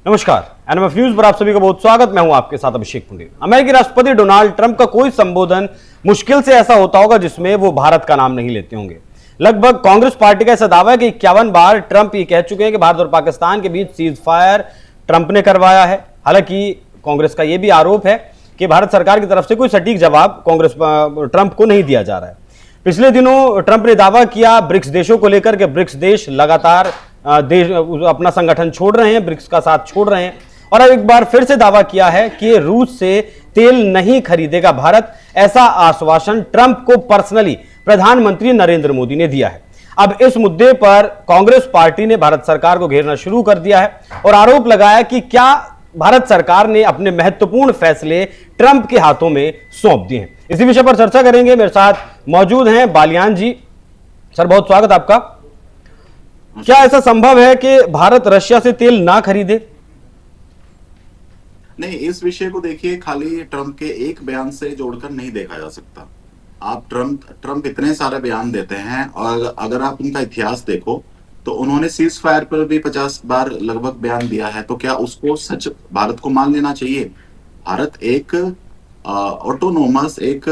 नमस्कार, NMF news पर आप सभी का बहुत स्वागत। मैं हूं आपके साथ अभिषेक पुंडे। अमेरिकी राष्ट्रपति डोनाल्ड ट्रंप का कोई संबोधन मुश्किल से ऐसा होता होगा जिसमें वो भारत का नाम नहीं लेते होंगे। लगभग कांग्रेस पार्टी का ऐसा दावा है कि 51 बार ट्रंप ये कह चुके हैं कि भारत और पाकिस्तान के बीच सीज फायर ट्रंप ने करवाया है। हालांकि कांग्रेस का यह भी आरोप है कि भारत सरकार की तरफ से कोई सटीक जवाब ट्रंप को नहीं दिया जा रहा है। पिछले दिनों ट्रंप ने दावा किया ब्रिक्स देशों को लेकर के ब्रिक्स देश लगातार देश अपना संगठन छोड़ रहे हैं, ब्रिक्स का साथ छोड़ रहे हैं, और अब एक बार फिर से दावा किया है कि रूस से तेल नहीं खरीदेगा भारत। ऐसा आश्वासन ट्रंप को पर्सनली प्रधानमंत्री नरेंद्र मोदी ने दिया है। अब इस मुद्दे पर कांग्रेस पार्टी ने भारत सरकार को घेरना शुरू कर दिया है और आरोप लगाया कि क्या भारत सरकार ने अपने महत्वपूर्ण फैसले ट्रंप के हाथों में सौंप दिए हैं। इसी विषय पर चर्चा करेंगे। मेरे साथ मौजूद हैं बालियान जी। सर, बहुत स्वागत आपका। क्या ऐसा संभव है कि भारत रशिया से तेल ना खरीदे? नहीं, इस विषय को देखिए खाली ट्रंप के एक बयान से जोड़कर नहीं देखा जा सकता। आप ट्रंप इतने सारे बयान देते हैं और अगर आप उनका इतिहास देखो तो उन्होंने सीज फायर पर भी 50 बार लगभग बयान दिया है। तो क्या उसको सच भारत को मान लेना चाहिए? भारत एक ऑटोनोमस एक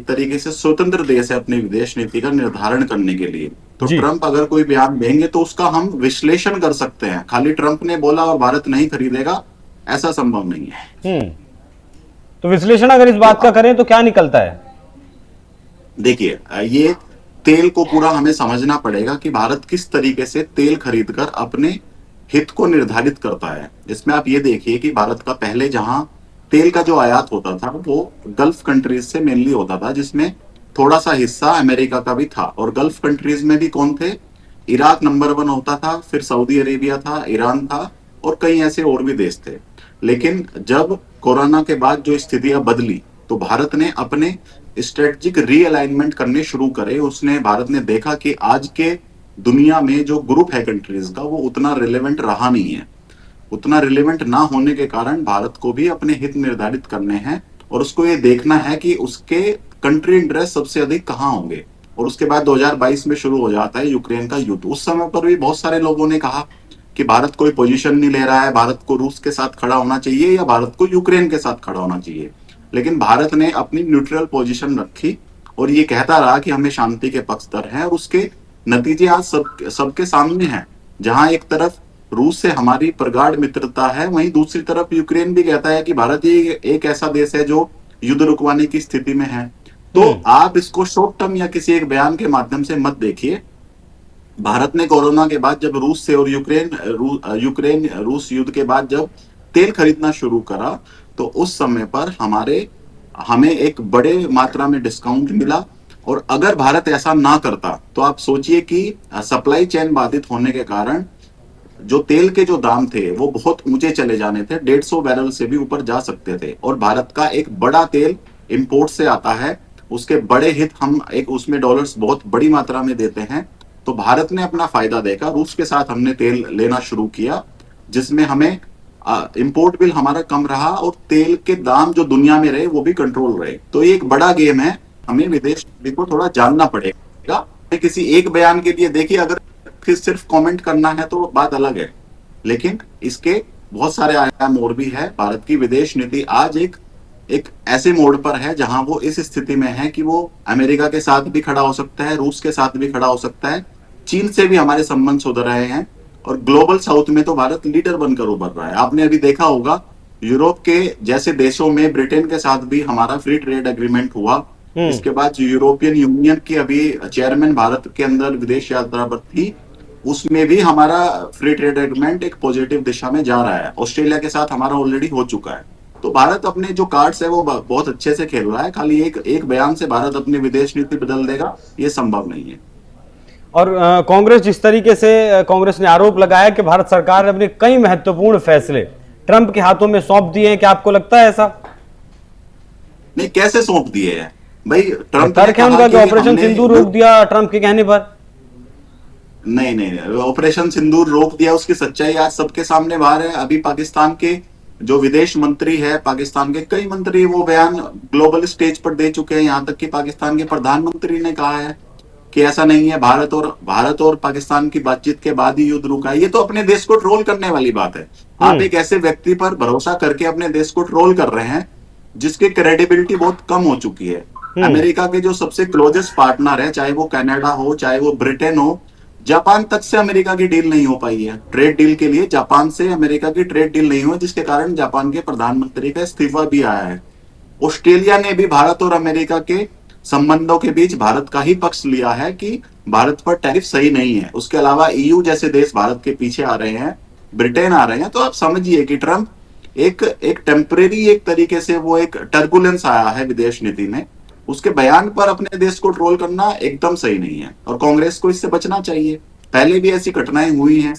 तरीके से स्वतंत्र देश है अपनी विदेश नीति का निर्धारण करने के लिए। तो ट्रंप अगर कोई बयान देंगे तो उसका हम विश्लेषण कर सकते हैं। खाली ट्रंप ने बोला और भारत नहीं खरीदेगा, ऐसा संभव नहीं है। तो विश्लेषण अगर इस बात का करें तो क्या निकलता है? देखिए, ये तेल को पूरा हमें समझना पड़ेगा कि भारत किस तरीके से तेल खरीदकर अपने हित को निर्धारित करता है। इसमें आप ये देखिए कि भारत का पहले जहां तेल का जो आयात होता था वो गल्फ कंट्रीज से मेनली होता था, जिसमें थोड़ा सा हिस्सा अमेरिका का भी था। और गल्फ कंट्रीज में भी कौन थे? इराक नंबर 1 होता था, फिर सऊदी अरेबिया था, ईरान था और कई ऐसे और भी देश थे। लेकिन जब कोरोना के बाद जो स्थितियां बदली तो भारत ने अपने स्ट्रेटेजिक रीअलाइनमेंट करने शुरू करे। भारत ने देखा कि आज के दुनिया में जो ग्रुप है कंट्रीज का वो उतना रिलेवेंट रहा नहीं है। उतना रिलेवेंट ना होने के कारण भारत को भी अपने हित निर्धारित करने हैं और उसको ये देखना है कि उसके कंट्री इंटरेस्ट सबसे अधिक कहाँ होंगे। और उसके बाद 2022 में शुरू हो जाता है यूक्रेन का युद्ध। उस समय पर भी बहुत सारे लोगों ने कहा कि भारत कोई पोजीशन नहीं ले रहा है, भारत को रूस के साथ खड़ा होना चाहिए या भारत को यूक्रेन के साथ खड़ा होना चाहिए। लेकिन भारत ने अपनी न्यूट्रल पोजीशन रखी और ये कहता रहा कि हमें शांति के पक्षधर हैं। और उसके नतीजे आज सबके सामने हैं। जहां एक तरफ रूस से हमारी प्रगाढ़ मित्रता है, वहीं दूसरी तरफ यूक्रेन भी कहता है कि भारत ही एक ऐसा देश है जो युद्ध रुकवाने की स्थिति में है। तो आप इसको शॉर्ट टर्म या किसी एक बयान के माध्यम से मत देखिए। भारत ने कोरोना के बाद जब रूस से और यूक्रेन रूस युद्ध के बाद जब तेल खरीदना शुरू करा तो उस समय पर हमें एक बड़े मात्रा में डिस्काउंट मिला। और अगर भारत ऐसा ना करता तो आप सोचिए कि सप्लाई चेन बाधित होने के कारण जो तेल के जो दाम थे वो बहुत ऊंचे चले जाने थे, 150 बैरल से भी ऊपर जा सकते थे। और भारत का एक बड़ा तेल इंपोर्ट से आता है, उसके बड़े हित हम उसमें डॉलर्स बहुत बड़ी मात्रा में देते हैं। तो भारत ने अपना फायदा देखा, रूस के साथ हमने तेल लेना शुरू किया, जिसमें हमें इंपोर्ट बिल हमारा कम रहा और तेल के दाम जो दुनिया में रहे वो भी कंट्रोल रहे। तो ये एक बड़ा गेम है, हमें विदेश को थोड़ा जानना पड़ेगा। किसी एक बयान के लिए देखिए, अगर सिर्फ कमेंट करना है तो बात अलग है, लेकिन इसके बहुत सारे आयाम और भी है। भारत की विदेश नीति आज एक ऐसे मोड पर है जहां वो इस स्थिति में है कि वो अमेरिका के साथ भी खड़ा हो सकता है, रूस के साथ भी खड़ा हो सकता है, चीन से भी हमारे संबंध सुधर रहे हैं और ग्लोबल साउथ में तो भारत लीडर बनकर उभर रहा है। आपने अभी देखा होगा यूरोप के जैसे देशों में ब्रिटेन के साथ भी हमारा फ्री ट्रेड एग्रीमेंट हुआ। इसके बाद जो यूरोपियन यूनियन की अभी चेयरमैन भारत के अंदर विदेश यात्रा पर थी, उसमें भी हमारा फ्री ट्रेड एग्रीमेंट एक पॉजिटिव दिशा में जा रहा है। ऑस्ट्रेलिया के साथ हमारा ऑलरेडी हो चुका है। तो भारत अपने जो कार्ड्स है वो बहुत अच्छे से खेल रहा है। खाली एक बयान से भारत अपनी विदेश नीति बदल देगा, ये संभव नहीं है। और कांग्रेस जिस तरीके से कांग्रेस ने आरोप लगाया कि भारत सरकार ने अपने कई महत्वपूर्ण फैसले ट्रंप के हाथों में सौंप दिए हैं, क्या आपको लगता है ऐसा? नहीं, कैसे सौंप दिए हैं भाई? ट्रंप तर्क है उनका कि ऑपरेशन सिंदूर रोक दिया ट्रंप के कहने पर। नहीं, ऑपरेशन सिंदूर रोक दिया, उसकी सच्चाई आज सबके सामने बाहर है। अभी पाकिस्तान के जो विदेश मंत्री है, पाकिस्तान के कई मंत्री वो बयान ग्लोबल स्टेज पर दे चुके हैं। यहाँ तक कि पाकिस्तान के प्रधानमंत्री ने कहा है कि ऐसा नहीं है भारत और पाकिस्तान की बातचीत के बाद ही युद्ध रुका है, ये तो अपने देश को ट्रोल करने वाली बात है। आप एक ऐसे व्यक्ति पर भरोसा करके अपने देश को ट्रोल कर रहे हैं जिसकी क्रेडिबिलिटी बहुत कम हो चुकी है। अमेरिका के जो सबसे क्लोजेस्ट पार्टनर है, चाहे वो कनाडा हो चाहे वो ब्रिटेन हो, जापान तक से अमेरिका की डील नहीं हो पाई है। ट्रेड डील के लिए जापान से अमेरिका की ट्रेड डील नहीं हुई, जिसके कारण जापान के प्रधानमंत्री का इस्तीफा भी आया है। ऑस्ट्रेलिया ने भी भारत और अमेरिका के संबंधों के बीच भारत का ही पक्ष लिया है कि भारत पर टैरिफ सही नहीं है। उसके अलावा ईयू जैसे देश भारत के पीछे आ रहे हैं, ब्रिटेन आ रहे हैं। तो आप समझिए कि ट्रंप एक टेम्परेरी एक तरीके से वो एक टर्बुलेंस आया है विदेश नीति में, उसके बयान पर अपने देश को ट्रोल करना एकदम सही नहीं है और कांग्रेस को इससे बचना चाहिए। पहले भी ऐसी घटनाएं हुई हैं।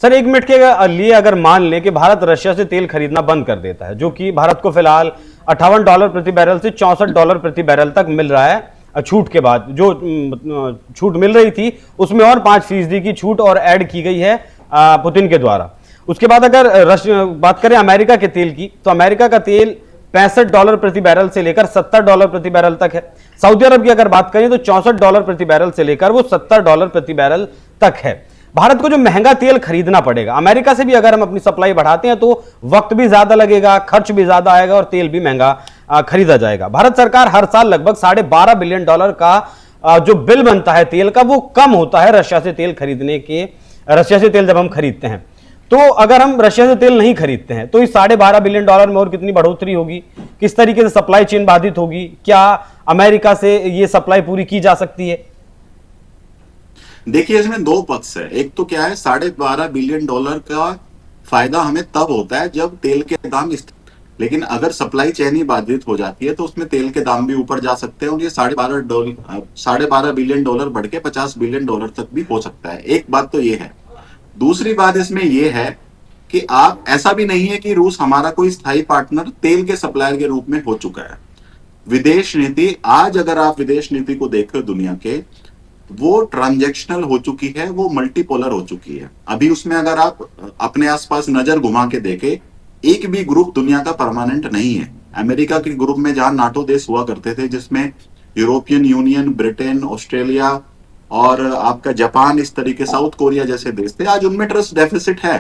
सर, एक मिनट के लिए अगर मान लें कि भारत रशिया से तेल खरीदना बंद कर देता है, जो कि भारत को फिलहाल $58 प्रति बैरल से $64 प्रति बैरल तक मिल रहा है छूट के बाद, जो छूट मिल रही थी उसमें और 5% की छूट और ऐड की गई है पुतिन के द्वारा। उसके बाद अगर बात करें अमेरिका के तेल की, तो अमेरिका का तेल $65 प्रति बैरल से लेकर $70 प्रति बैरल तक है। सऊदी अरब की अगर बात करें तो $64 प्रति बैरल से लेकर वो $70 प्रति बैरल तक है। भारत को जो महंगा तेल खरीदना पड़ेगा अमेरिका से भी, अगर हम अपनी सप्लाई बढ़ाते हैं तो वक्त भी ज्यादा लगेगा, खर्च भी ज्यादा आएगा और तेल भी महंगा खरीदा जाएगा। भारत सरकार हर साल लगभग $12.5 बिलियन का जो बिल बनता है तेल का, वो कम होता है रशिया से तेल जब हम खरीदते हैं। तो अगर हम रशिया से तेल नहीं खरीदते हैं तो इस $12.5 बिलियन में और कितनी बढ़ोतरी होगी, किस तरीके से सप्लाई चेन बाधित होगी, क्या अमेरिका से ये सप्लाई पूरी की जा सकती है? देखिए, इसमें दो पक्ष है। एक तो क्या है, $12.5 बिलियन का फायदा हमें तब होता है जब तेल के दाम लेकिन अगर सप्लाई चेन ही बाधित हो जाती है तो उसमें तेल के दाम भी ऊपर जा सकते हैं और ये $12.5 बिलियन बढ़ के $50 बिलियन तक भी हो सकता है। एक बात तो ये है। दूसरी बात इसमें यह है कि आप ऐसा भी नहीं है कि रूस हमारा कोई स्थायी पार्टनर तेल के सप्लायर के रूप में हो चुका है। विदेश नीति आज अगर आप विदेश नीति को देखो दुनिया के, वो ट्रांजैक्शनल हो चुकी है, वो मल्टीपोलर हो चुकी है। अभी उसमें अगर आप अपने आसपास नजर घुमा के देखे, एक भी ग्रुप दुनिया का परमानेंट नहीं है। अमेरिका के ग्रुप में जहां नाटो देश हुआ करते थे, जिसमें यूरोपियन यूनियन, ब्रिटेन, ऑस्ट्रेलिया और आपका जापान, इस तरीके साउथ कोरिया जैसे देश थे, आज उनमें ट्रस्ट डेफिसिट है।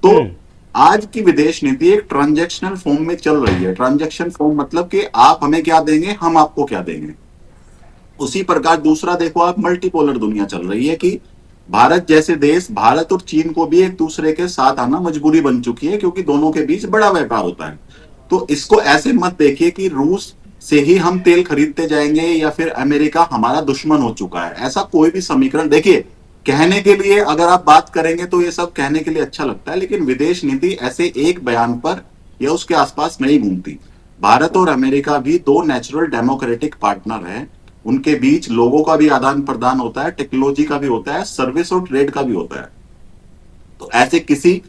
तो आज की विदेश नीति एक ट्रांजैक्शनल फॉर्म में चल रही है। ट्रांजैक्शन फॉर्म मतलब कि आप हमें क्या देंगे, हम आपको क्या देंगे। उसी प्रकार दूसरा देखो आप, मल्टीपोलर दुनिया चल रही है कि भारत जैसे देश, भारत और चीन को भी एक दूसरे के साथ आना मजबूरी बन चुकी है, क्योंकि दोनों के बीच बड़ा व्यापार होता है। तो इसको ऐसे मत देखिए कि रूस से ही हम तेल खरीदते जाएंगे या फिर अमेरिका हमारा दुश्मन हो चुका है। ऐसा कोई भी समीकरण, देखिए, कहने के लिए अगर आप बात करेंगे तो ये सब कहने के लिए अच्छा लगता है, लेकिन विदेश नीति ऐसे एक बयान पर या उसके आसपास नहीं घूमती। भारत और अमेरिका भी दो नेचुरल डेमोक्रेटिक पार्टनर हैं। उनके बीच लोगों का भी आदान प्रदान होता है, टेक्नोलॉजी का भी होता है, सर्विस और ट्रेड का भी होता है। तो ऐसे किसी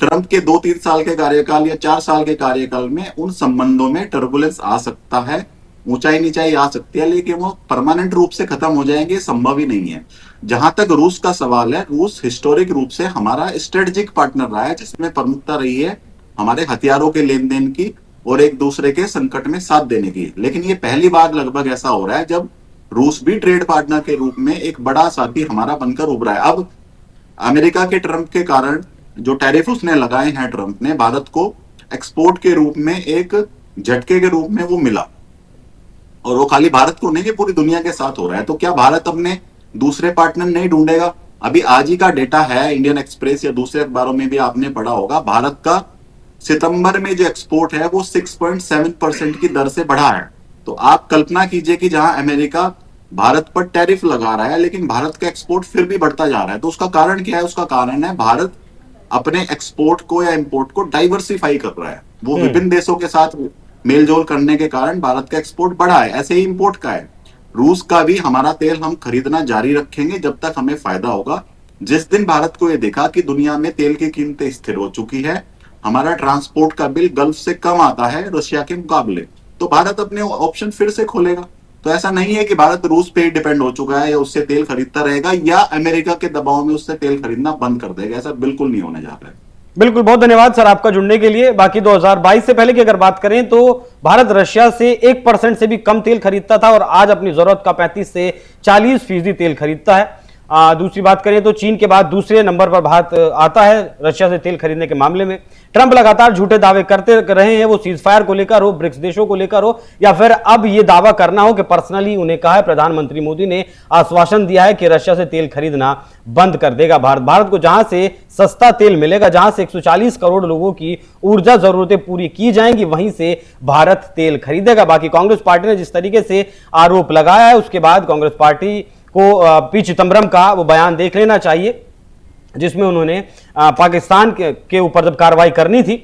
ट्रंप के 2-3 साल के कार्यकाल या 4 साल के कार्यकाल में उन संबंधों में टर्बुलेंस आ सकता है, ऊंचाई नीचाई आ सकती है, लेकिन वो परमानेंट रूप से खत्म हो जाएंगे, संभव ही नहीं है। जहां तक रूस का सवाल है, रूस हिस्टोरिक रूप से हमारा स्ट्रेटेजिक पार्टनर रहा है, जिसमें प्रमुखता रही है हमारे हथियारों के लेन देन की और एक दूसरे के संकट में साथ देने की। लेकिन ये पहली बार लगभग ऐसा हो रहा है जब रूस भी ट्रेड पार्टनर के रूप में एक बड़ा साथी हमारा बनकर उभरा है। अब अमेरिका के ट्रंप के कारण जो टैरिफ उसने लगाए हैं ट्रंप ने, भारत को एक्सपोर्ट के रूप में एक झटके के रूप में वो मिला, और वो खाली भारत को नहीं, ये पूरी दुनिया के साथ हो रहा है। तो क्या भारत अपने दूसरे पार्टनर नहीं ढूंढेगा? अभी आज ही का डेटा है, इंडियन एक्सप्रेस या दूसरे अखबारों में भी आपने पढ़ा होगा, भारत का सितंबर में जो एक्सपोर्ट है वो 6.7% की दर से बढ़ा है। तो आप कल्पना कीजिए कि जहां अमेरिका भारत पर टैरिफ लगा रहा है, लेकिन भारत का एक्सपोर्ट फिर भी बढ़ता जा रहा है। तो उसका कारण क्या है? उसका कारण है भारत अपने एक्सपोर्ट को या इंपोर्ट को डाइवर्सिफाई कर रहा है। वो विभिन्न देशों के साथ मेलजोल करने के कारण भारत का एक्सपोर्ट बढ़ा है, ऐसे ही इंपोर्ट का है। रूस का भी हमारा तेल हम खरीदना जारी रखेंगे जब तक हमें फायदा होगा। जिस दिन भारत को यह देखा कि दुनिया में तेल की कीमतें स्थिर हो चुकी है, हमारा ट्रांसपोर्ट का बिल गल्फ से कम आता है रशिया के मुकाबले, तो भारत अपने ऑप्शन फिर से खोलेगा। तो ऐसा नहीं है कि भारत रूस पे डिपेंड हो चुका है या उससे तेल खरीदता रहेगा या अमेरिका के दबाव में उससे तेल खरीदना बंद कर देगा, ऐसा बिल्कुल नहीं होने जा रहा है। बिल्कुल, बहुत धन्यवाद सर आपका जुड़ने के लिए। बाकी 2022 से पहले की अगर बात करें तो भारत रशिया से 1% से भी कम तेल खरीदता था और आज अपनी जरूरत का 35 से 40% तेल खरीदता है। दूसरी बात करें तो चीन के बाद दूसरे नंबर पर भारत आता है रशिया से तेल खरीदने के मामले में। ट्रंप लगातार झूठे दावे करते रहे हैं, वो सीज फायर को लेकर हो, ब्रिक्स देशों को लेकर हो, या फिर अब ये दावा करना हो कि पर्सनली उन्हें कहा है, प्रधानमंत्री मोदी ने आश्वासन दिया है कि रशिया से तेल खरीदना बंद कर देगा भारत को जहां से सस्ता तेल मिलेगा, जहां से 140 करोड़ लोगों की ऊर्जा जरूरतें पूरी की जाएंगी, वहीं से भारत तेल खरीदेगा। बाकी कांग्रेस पार्टी ने जिस तरीके से आरोप लगाया है, उसके बाद कांग्रेस पार्टी को पी चिदम्बरम का वो बयान देख लेना चाहिए, जिसमें उन्होंने पाकिस्तान के ऊपर जब कार्रवाई करनी थी,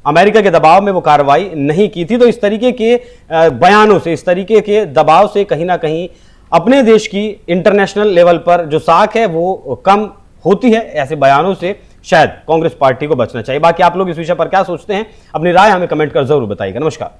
अमेरिका के दबाव में वो कार्रवाई नहीं की थी। तो इस तरीके के बयानों से, इस तरीके के दबाव से कहीं ना कहीं अपने देश की इंटरनेशनल लेवल पर जो साख है वो कम होती है। ऐसे बयानों से शायद कांग्रेस पार्टी को बचना चाहिए। बाकी आप लोग इस विषय पर क्या सोचते हैं, अपनी राय हमें कमेंट कर जरूर बताइएगा। नमस्कार।